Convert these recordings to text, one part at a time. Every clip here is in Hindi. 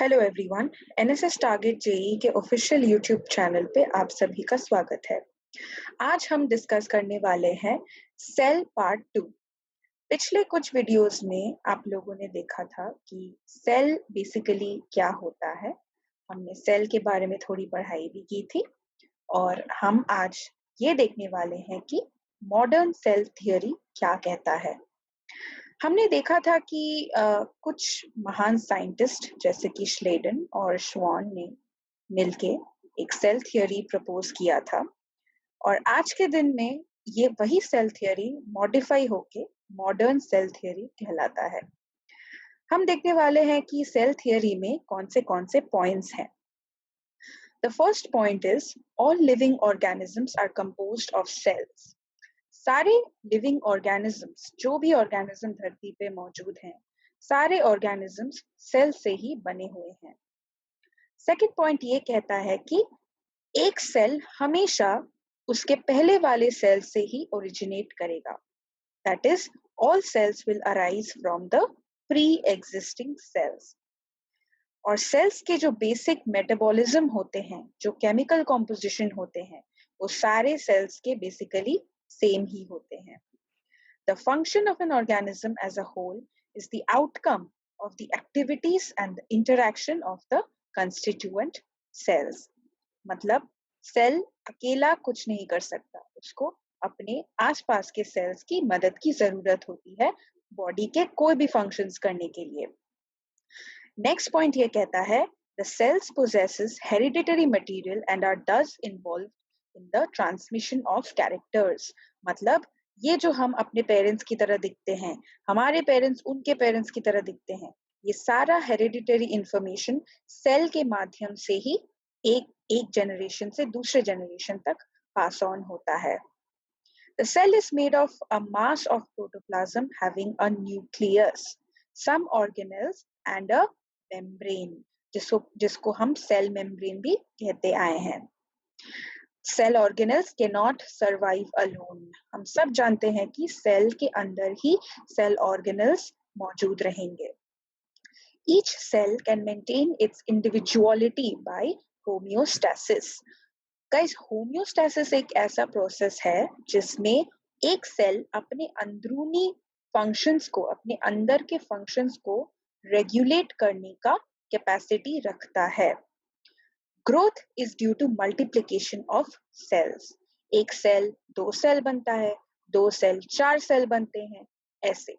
Hello everyone, NSS target JE के ऑफिशियल यूट्यूब चैनल पे आप सभी का स्वागत है। आज हम डिस्कस करने वाले हैं सेल पार्ट 2। पिछले कुछ वीडियोस में आप लोगों ने देखा था कि सेल बेसिकली क्या होता है। हमने सेल के बारे में थोड़ी पढ़ाई भी की थी और हम आज ये देखने वाले हैं कि मॉडर्न सेल थियरी क्या कहता है। हमने देखा था कि कुछ महान साइंटिस्ट जैसे कि श्लेडन और श्वान ने मिलके एक सेल थियरी प्रपोज किया था और आज के दिन में ये वही सेल थियरी मॉडिफाई होके मॉडर्न सेल थियरी कहलाता है। हम देखने वाले हैं कि सेल थियरी में कौन से पॉइंट्स हैं। The first point is all living organisms are composed of cells. सारे लिविंग ऑर्गेनिजम्स, जो भी ऑर्गेनिज्म धरती पे मौजूद हैं, सारे ऑर्गेनिजम्स सेल से ही बने हुए हैं। सेकंड पॉइंट ये कहता है कि एक सेल हमेशा उसके पहले वाले सेल से ही ओरिजिनेट करेगा। That is all cells will arise from the pre existing cells. और सेल्स के जो बेसिक मेटाबॉलिज्म होते हैं, जो केमिकल कॉम्पोजिशन होते हैं, वो सारे सेल्स के बेसिकली सेम ही होते हैं। The function of an organism as a whole is the outcome of the activities and the interaction of the constituent cells. मतलब सेल अकेला कुछ नहीं कर सकता, उसको अपने आसपास के सेल्स की मदद की जरूरत होती है बॉडी के कोई भी फंक्शंस करने के लिए। नेक्स्ट पॉइंट ये कहता है the cells possesses hereditary material and are thus involved in the transmission of characters. मतलब ये जो हम अपने पेरेंट्स की तरह दिखते हैं, हमारे पेरेंट्स उनके पेरेंट्स की तरह दिखते हैं, ये सारा हेरिडिटरी इंफॉर्मेशन सेल के माध्यम से ही एक जनरेशन से दूसरे जनरेशन तक पास ऑन होता है। The cell is made of a mass of protoplasm having a nucleus, some organelles and a membrane, जिसको हम सेल मेम्ब्रेन भी कहते आए हैं। Cell organelles can not survive alone. हम सब जानते हैं कि सेल के अंदर ही सेल ऑर्गेनेल्स मौजूद रहेंगे। Each cell can maintain its individuality by homeostasis. Guys, homeostasis एक ऐसा प्रोसेस है जिसमें एक सेल अपने अंदरूनी फंक्शंस को, अपने अंदर के फंक्शंस को रेगुलेट करने का कैपेसिटी रखता है। Growth is due to multiplication of cells. एक सेल 2 सेल बनता है, 2 सेल 4 सेल बनते हैं, ऐसे।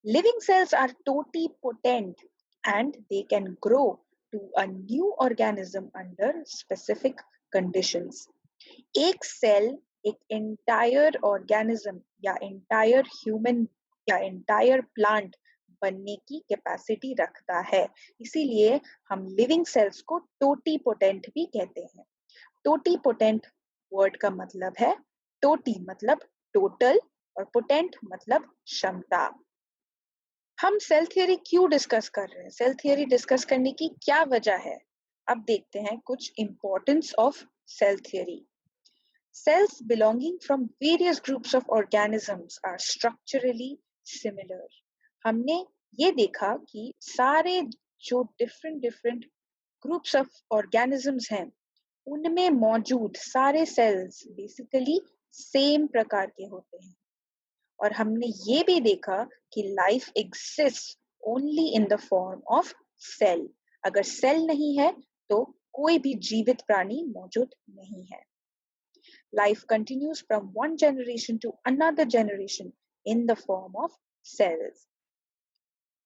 Living cells are totipotent and they can grow to a new organism under specific conditions. एक सेल एक एंटायर ऑर्गेनिज्म या एंटायर ह्यूमन या एंटायर प्लांट बनने की कैपेसिटी रखता है, इसीलिए हम लिविंग सेल्स को टोटिपोटेंट भी कहते हैं। टोटिपोटेंट वर्ड का मतलब है, टोटी मतलब टोटल और पोटेंट मतलब क्षमता। हम सेल थियरी क्यों डिस्कस कर रहे हैं, सेल थियरी डिस्कस करने की क्या वजह है, अब देखते हैं कुछ importance of cell theory. Cells belonging from various groups of organisms are structurally similar. हमने ये देखा कि सारे जो different groups of organisms हैं, उनमें मौजूद सारे cells basically same प्रकार के होते हैं। और हमने ये भी देखा कि life exists only in the form of cell. अगर cell नहीं है तो कोई भी जीवित प्राणी मौजूद नहीं है। Life continues from one generation to another generation in the form of cells.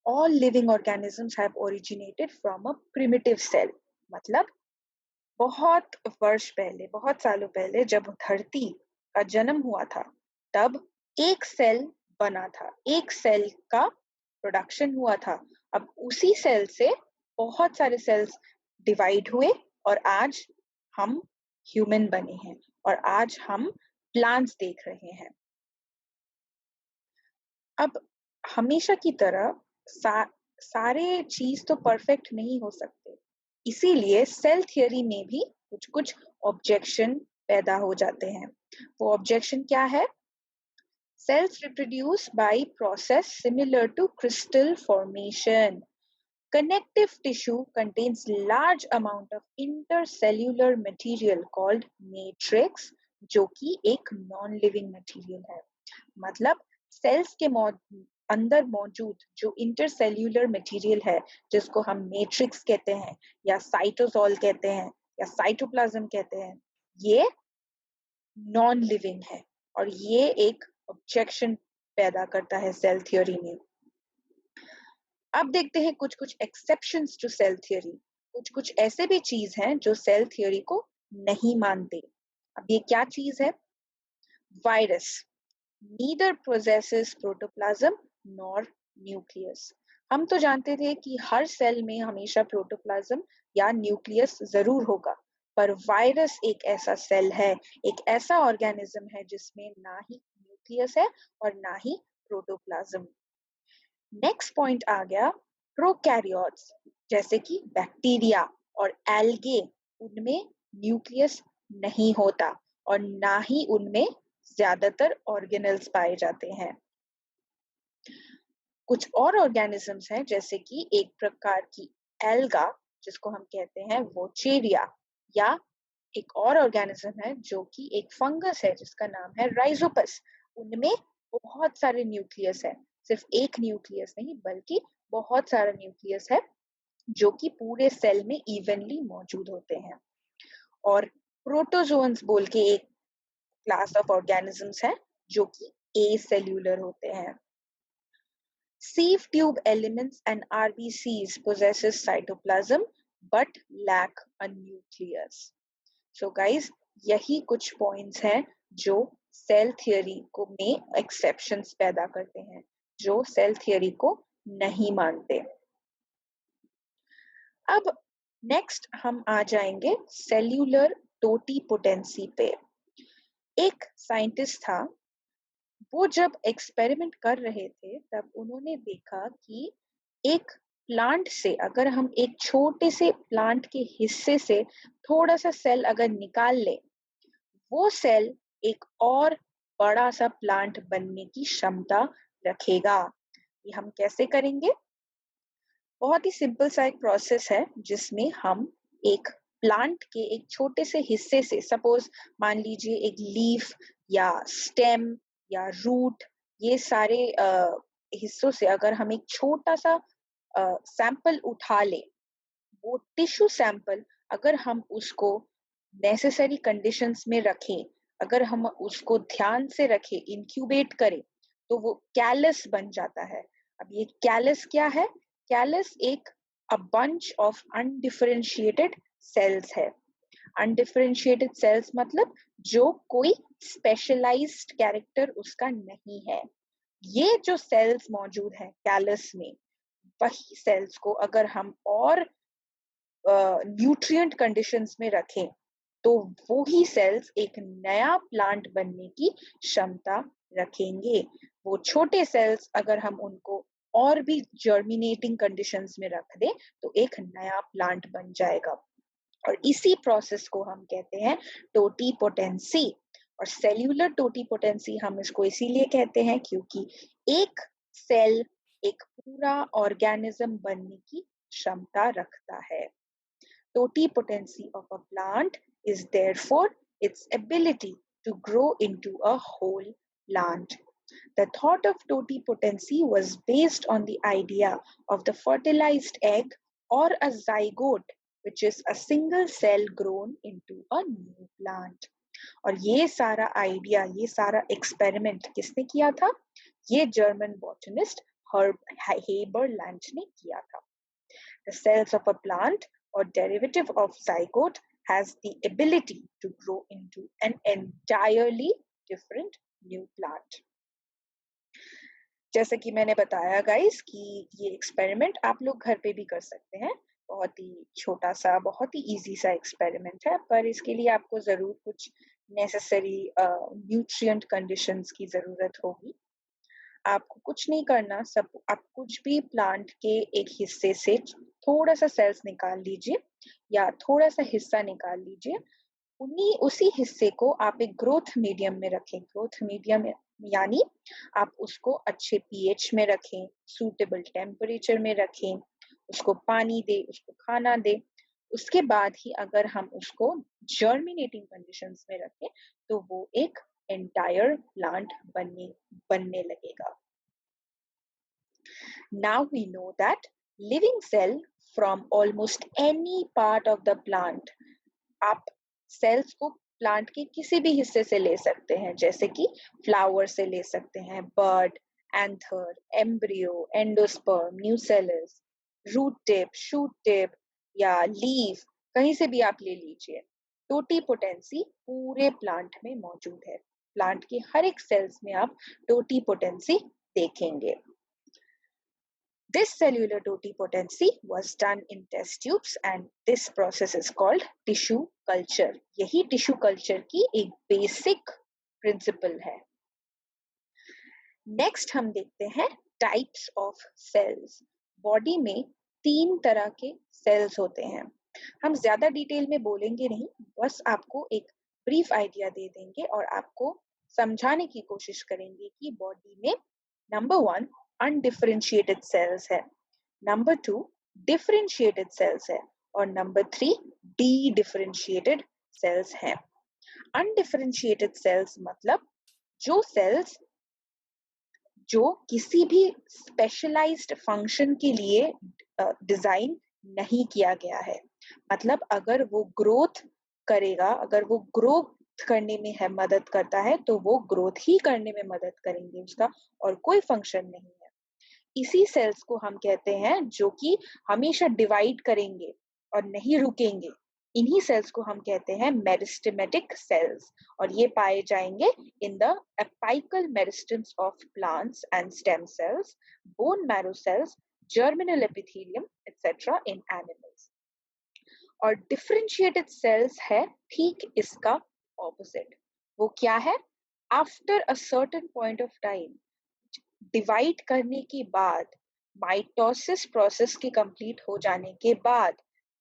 All living organisms have originated from a primitive cell. मतलब बहुत वर्ष पहले, बहुत सालों पहले जब धरती का जन्म हुआ था, तब एक सेल बना था, एक सेल का प्रोडक्शन हुआ था। अब उसी सेल से बहुत सारे सेल्स डिवाइड हुए और आज हम ह्यूमन बने हैं और आज हम प्लांट्स देख रहे हैं। अब हमेशा की तरह सारे चीज तो परफेक्ट नहीं हो सकते, इसीलिए सेल थियरी में भी कुछ कुछ ऑब्जेक्शन पैदा हो जाते हैं। वो ऑब्जेक्शन क्या है? Cells reproduce by process similar to crystal formation. Connective tissue contains large amount of intercellular material called matrix, जो कि एक नॉन लिविंग मटेरियल है। मतलब सेल्स के अंदर मौजूद जो इंटरसेल्यूलर मटेरियल है, जिसको हम मैट्रिक्स कहते हैं या साइटोसोल कहते हैं या साइटोप्लाज्म कहते हैं, ये नॉन लिविंग है और ये एक ऑब्जेक्शन पैदा करता है सेल थ्योरी में। अब देखते हैं कुछ कुछ एक्सेप्शंस टू सेल थ्योरी। कुछ कुछ ऐसे भी चीज हैं जो सेल थ्योरी को नहीं मानते। अब ये क्या चीज है? Virus neither possesses protoplasm nor nucleus। हम तो जानते थे कि हर सेल में हमेशा प्रोटोप्लाज्म या न्यूक्लियस जरूर होगा, पर वायरस एक ऐसा सेल है, एक ऐसा ऑर्गेनिज्म है जिसमें ना ही न्यूक्लियस है और ना ही प्रोटोप्लाज्म। नेक्स्ट पॉइंट आ गया प्रोकैरियोट्स, जैसे कि बैक्टीरिया और एल्गे, उनमें न्यूक्लियस नहीं होता और ना ही उनमें ज्यादातर ऑर्गेनल्स पाए जाते हैं। कुछ और ऑर्गेनिजम्स हैं जैसे कि एक प्रकार की एल्गा जिसको हम कहते हैं वोचेरिया, या एक और ऑर्गेनिज्म है जो कि एक फंगस है जिसका नाम है राइजोपस। उनमें बहुत सारे न्यूक्लियस है, सिर्फ एक न्यूक्लियस नहीं बल्कि बहुत सारा न्यूक्लियस है जो कि पूरे सेल में इवनली मौजूद होते हैं। और प्रोटोजोन्स बोल के एक क्लास ऑफ ऑर्गेनिजम्स है जो कि एसेल्यूलर होते हैं। Sieve tube elements and RBCs possesses cytoplasm but lack a nucleus. So guys, यही कुछ पॉइंट्स हैं जो सेल थ्योरी को में एक्सेप्शंस पैदा करते हैं, जो सेल थ्योरी को नहीं मानते। अब नेक्स्ट हम आ जाएंगे सेल्यूलर टोटीपोटेंसी पे। एक साइंटिस्ट था, वो जब एक्सपेरिमेंट कर रहे थे तब उन्होंने देखा कि एक प्लांट से अगर हम एक छोटे से प्लांट के हिस्से से थोड़ा सा सेल अगर निकाल ले, वो सेल एक और बड़ा सा प्लांट बनने की क्षमता रखेगा। ये हम कैसे करेंगे? बहुत ही सिंपल सा एक प्रोसेस है जिसमें हम एक प्लांट के एक छोटे से हिस्से से, सपोज मान लीजिए एक लीफ या स्टेम या रूट, ये सारे हिस्सों से अगर हम एक छोटा सा सैंपल उठा ले, वो टिश्यू सैंपल अगर हम उसको नेसेसरी कंडीशंस में रखें, अगर हम उसको ध्यान से रखें, इंक्यूबेट करें, तो वो कैलस बन जाता है। अब ये कैलस क्या है? कैलस एक a bunch of undifferentiated cells है। अनडिफरेंशिएटेड सेल्स मतलब जो कोई स्पेशलाइज्ड कैरेक्टर उसका नहीं है। ये जो सेल्स मौजूद है कैलस में, वही सेल्स को अगर हम और न्यूट्रिएंट कंडीशंस में रखें तो वो ही सेल्स एक नया प्लांट बनने की क्षमता रखेंगे। वो छोटे सेल्स अगर हम उनको और भी जर्मिनेटिंग कंडीशंस में रख दें तो एक नया प्लांट बन जाएगा। और इसी प्रोसेस को हम कहते हैं टोटीपोटेंसी। और सेल्यूलर टोटीपोटेंसी हम इसको इसीलिए कहते हैं क्योंकि एक सेल एक पूरा ऑर्गेनिज्म बनने की क्षमता रखता है। Totipotency of a plant is therefore its ability to grow into a whole plant. The thought of totipotency was based on the idea of the fertilized egg or a zygote, which is a single cell grown into a new plant. और ये सारा आइडिया, ये सारा एक्सपेरिमेंट किसने किया था? ये जर्मन बॉटनिस्ट हेबरलैंड ने किया था। The cells of a plant or derivative of zygote has the ability to grow into an entirely different new plant. जैसे कि मैंने बताया गाइस कि ये एक्सपेरिमेंट आप लोग घर पे भी कर सकते हैं। बहुत ही छोटा सा, बहुत ही इजी सा एक्सपेरिमेंट है, पर इसके लिए आपको जरूर कुछ नेसेसरी न्यूट्रिएंट कंडीशंस की जरूरत होगी। आपको कुछ नहीं करना, सब आप कुछ भी प्लांट के एक हिस्से से थोड़ा सा सेल्स निकाल लीजिए या थोड़ा सा हिस्सा निकाल लीजिए। उसी हिस्से को आप एक ग्रोथ मीडियम में रखें। ग्रोथ मीडियम यानी आप उसको अच्छे पीएच में रखें, सूटेबल टेम्परेचर में रखें उसको पानी दे, उसको खाना दे, उसके बाद ही अगर हम उसको जर्मिनेटिंग कंडीशंस में रखें तो वो एक एंटायर प्लांट बनने लगेगा. Now we know that living cell from almost any part of the plant, आप सेल्स को प्लांट के किसी भी हिस्से से ले सकते हैं, जैसे कि फ्लावर से ले सकते हैं, bud, anther, embryo, endosperm, nucellus, root tip, shoot tip या लीफ, कहीं से भी आप ले लीजिए. टोटीपोटेंसी पूरे प्लांट में मौजूद है. प्लांट के हर एक सेल्स में आप टोटीपोटेंसी देखेंगे. This cellular totipotency was done in test tubes and this process is called tissue culture. यही tissue culture की एक basic principle है. Next हम देखते हैं types of cells. Body में 3 तरह के cells होते हैं. हम ज्यादा डिटेल में बोलेंगे नहीं, बस आपको एक brief idea दे देंगे और आपको समझाने की कोशिश करेंगे कि बॉडी में नंबर 1 undifferentiated cells है, नंबर 2 differentiated cells है और नंबर 3 de-differentiated cells है. undifferentiated cells मतलब जो cells जो किसी भी स्पेशलाइज्ड फंक्शन के लिए डिजाइन नहीं किया गया है. मतलब अगर वो ग्रोथ करेगा, अगर वो ग्रोथ करने में है मदद करता है तो वो ग्रोथ ही करने में मदद करेंगे उसका, और कोई फंक्शन नहीं है. इसी सेल्स को हम कहते हैं जो कि हमेशा डिवाइड करेंगे और नहीं रुकेंगे. इन्हीं सेल्स को हम कहते हैं मेरिस्टेमेटिक सेल्स और ये पाए जाएंगे in the apical meristems of plants and stem cells, bone marrow cells, germinal epithelium etcetera in animals. और डिफरेंशिएटेड सेल्स है ठीक इसका ऑपोजिट. वो क्या है? After a certain point of time, divide करने के बाद, माइटोसिस प्रोसेस के कंप्लीट हो जाने के बाद,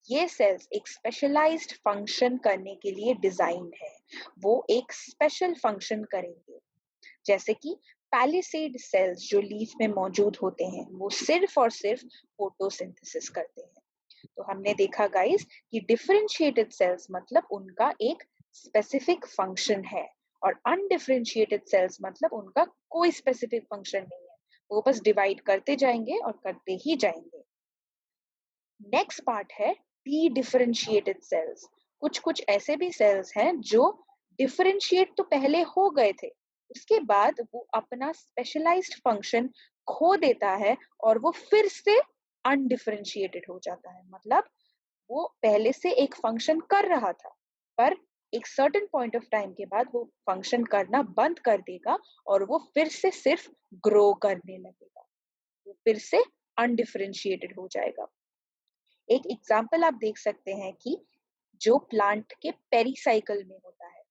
ये सेल्स एक स्पेशलाइज्ड फंक्शन करने के लिए डिजाइन है. वो एक स्पेशल फंक्शन करेंगे. जैसे कि पैलिसेड सेल्स जो लीफ में मौजूद होते हैं, वो सिर्फ और सिर्फ फोटोसिंथेसिस करते हैं. तो हमने देखा गाइस कि डिफरेंशिएटेड सेल्स मतलब उनका एक स्पेसिफिक फंक्शन है और अनडिफरेंशिएटेड सेल्स मतलब उनका कोई स्पेसिफिक फंक्शन नहीं है. वो बस डिवाइड करते जाएंगे और करते ही जाएंगे. नेक्स्ट पार्ट है डी डिफरेंशिएटेड सेल्स. कुछ ऐसे भी सेल्स हैं जो डिफरेंशिएट तो पहले हो गए थे, उसके बाद वो अपना स्पेशलाइज्ड फंक्शन खो देता है और वो फिर से अनडिफरेंशिएटेड हो जाता है. मतलब वो पहले से एक फंक्शन कर रहा था पर एक सर्टेन पॉइंट ऑफ टाइम के बाद वो फंक्शन करना बंद कर देगा और वो फिर से सिर्फ ग्रो करने लगेगा. वो फिर से अनडिफरेंशिएटेड हो जाएगा. एक एग्जाम्पल आप देख सकते हैं कि जो प्लांट के पेरिसाइकल में होता है.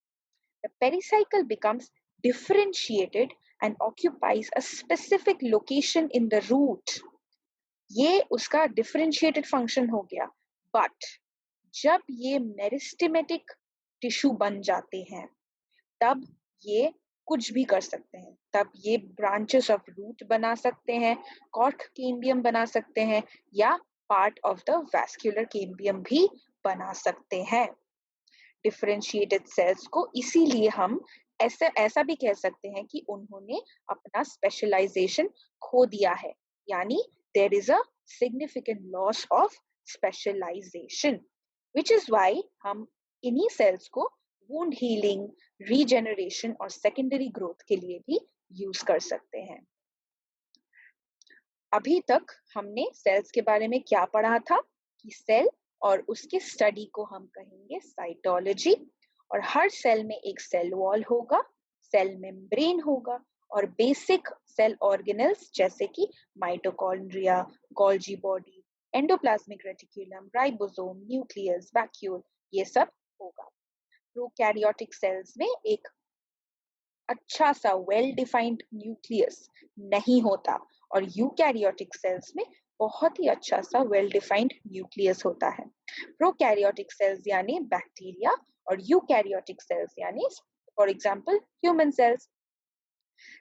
The pericycle becomes differentiated and occupies a specific location in the root. ये उसका differentiated function हो गया. But जब ये मेरिस्टेमेटिक टिश्यू बन जाते हैं तब ये कुछ भी कर सकते हैं. तब ये ब्रांचेस ऑफ रूट बना सकते हैं, कॉर्क कैम्बियम बना सकते हैं या part of the vascular cambium भी बना सकते हैं. डिफरेंशिएटेड सेल्स को इसीलिए हम ऐसा भी कह सकते हैं कि उन्होंने अपना स्पेशलाइजेशन खो दिया है, यानी there is a significant loss of specialization, which is why हम इन्हीं सेल्स को वुंड हीलिंग, रीजेनरेशन और सेकेंडरी ग्रोथ के लिए भी यूज कर सकते हैं. अभी तक हमने सेल्स के बारे में क्या पढ़ा था कि सेल और उसके स्टडी को हम कहेंगे साइटोलॉजी. और हर सेल में एक सेल वॉल होगा, सेल मेम्ब्रेन होगा और बेसिक सेल ऑर्गेनेल्स जैसे कि mitochondria, Golgi body, endoplasmic reticulum, ribosome, nucleus, vacuole, ये सब होगा. प्रोकैरियोटिक सेल्स में एक अच्छा सा वेल डिफाइंड न्यूक्लियस नहीं होता और यूकैरियोटिक सेल्स में बहुत ही अच्छा सा वेल डिफाइंड न्यूक्लियस होता है. प्रोकैरियोटिक सेल्स यानी बैक्टीरिया और यूकैरियोटिक सेल्स यानी for example human cells.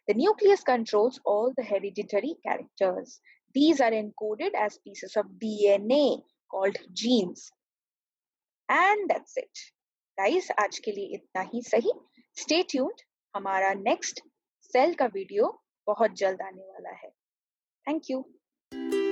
The nucleus controls all the hereditary characters. These are encoded as pieces of DNA called genes. And that's it. Guys, आज के लिए इतना ही सही. Stay tuned. हमारा next सेल का वीडियो बहुत जल्द आने वाला है. Thank you.